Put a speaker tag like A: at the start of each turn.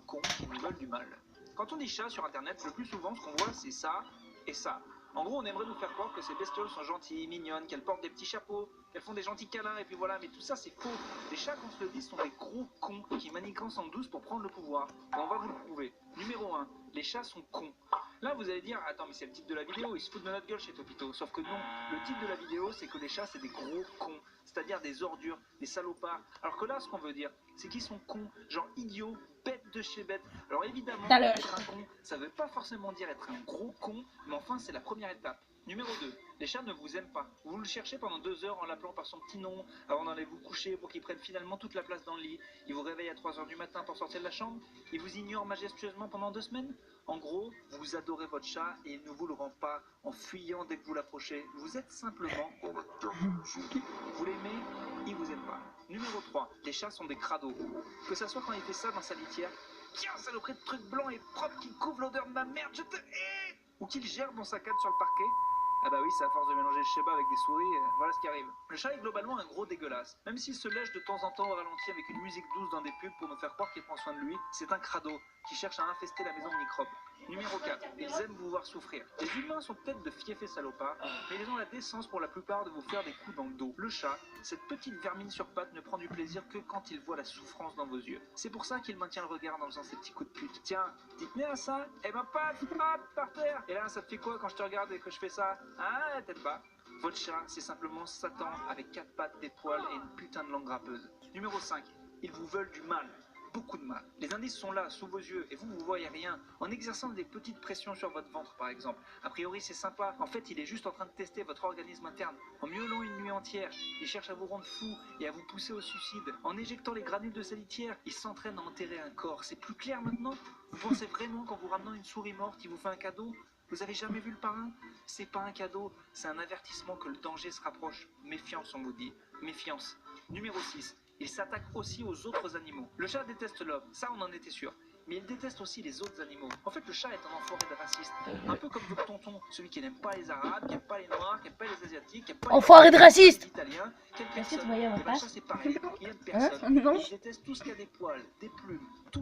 A: cons qui nous veulent du mal. Quand on dit chat sur internet, le plus souvent ce qu'on voit c'est ça et ça. En gros, on aimerait nous faire croire que ces bestioles sont gentilles, mignonnes, qu'elles portent des petits chapeaux, qu'elles font des gentils câlins, et puis voilà, mais tout ça c'est faux. Les chats, qu'on se le dise, sont des gros cons qui manigancent en douce pour prendre le pouvoir. Et on va vous le prouver. Numéro 1, les chats sont cons. Là, vous allez dire, attends, mais c'est le titre de la vidéo, ils se foutent de notre gueule chez Topito. Sauf que non, le titre de la vidéo, c'est que les chats, c'est des gros cons. C'est-à-dire des ordures, des salopards. Alors que là, ce qu'on veut dire, c'est qu'ils sont cons, genre idiots, bêtes de chez bêtes. Alors évidemment, être un con, ça veut pas forcément dire être un gros con, mais enfin, c'est la première étape. Numéro 2, les chats ne vous aiment pas. Vous le cherchez pendant 2 heures en l'appelant par son petit nom, avant d'aller vous coucher pour qu'il prenne finalement toute la place dans le lit. Il vous réveille à 3 heures du matin pour sortir de la chambre. Il vous ignore majestueusement pendant 2 semaines. En gros, vous adorez votre chat et il ne vous le rend pas en fuyant dès que vous l'approchez. Vous êtes simplement dans la carte. Vous l'aimez, il vous aime pas. Numéro 3, les chats sont des crados. Que ça soit quand il fait ça dans sa litière, tiens, saloperie de truc blanc et propre qui couvre l'odeur de ma merde, je te hais, ou qu'il gère dans sa canne sur le parquet. Ah bah oui, c'est à force de mélanger le Sheba avec des souris, voilà ce qui arrive. Le chat est globalement un gros dégueulasse. Même s'il se lèche de temps en temps au ralenti avec une musique douce dans des pubs pour nous faire croire qu'il prend soin de lui, c'est un crado qui cherche à infester la maison de microbes. Numéro 4, ils aiment vous voir souffrir. Les humains sont peut-être de fiefés salopards, mais ils ont la décence pour la plupart de vous faire des coups dans le dos. Le chat, cette petite vermine sur pattes, ne prend du plaisir que quand il voit la souffrance dans vos yeux. C'est pour ça qu'il maintient le regard en faisant ses petits coups de pute. Tiens, dites-moi à ça, et ma patte, hop, par terre. Et là, ça te fait quoi quand je te regarde et que je fais ça? Ah, peut-être pas. Votre chat, c'est simplement Satan avec 4 pattes, des poils et une putain de langue râpeuse. Numéro 5, ils vous veulent du mal. Beaucoup de mal. Les indices sont là, sous vos yeux, et vous voyez rien. En exerçant des petites pressions sur votre ventre, par exemple. A priori, c'est sympa. En fait, il est juste en train de tester votre organisme interne. En miaulant une nuit entière, il cherche à vous rendre fou et à vous pousser au suicide. En éjectant les granules de sa litière, il s'entraîne à enterrer un corps. C'est plus clair maintenant? Vous pensez vraiment qu'en vous ramenant une souris morte, il vous fait un cadeau? Vous avez jamais vu le parrain? C'est pas un cadeau, c'est un avertissement que le danger se rapproche. Méfiance, on vous dit. Méfiance. Numéro 6. Il s'attaque aussi aux autres animaux. Le chat déteste l'homme, ça on en était sûr. Mais il déteste aussi les autres animaux. En fait, le chat est un enfoiré de raciste. Un peu comme votre tonton, celui qui n'aime pas les arabes, qui n'aime pas les noirs, qui n'aime pas les asiatiques, qui n'aime pas
B: enfoiré de raciste.
A: les italiens, qui aime
B: Est-ce que tu
A: personne.
B: voyais ma
A: Et ben, le
B: face?
A: chat c'est pareil, il aime personne.
B: Non.
A: Il déteste tout ce qui a des poils, des plumes, tout.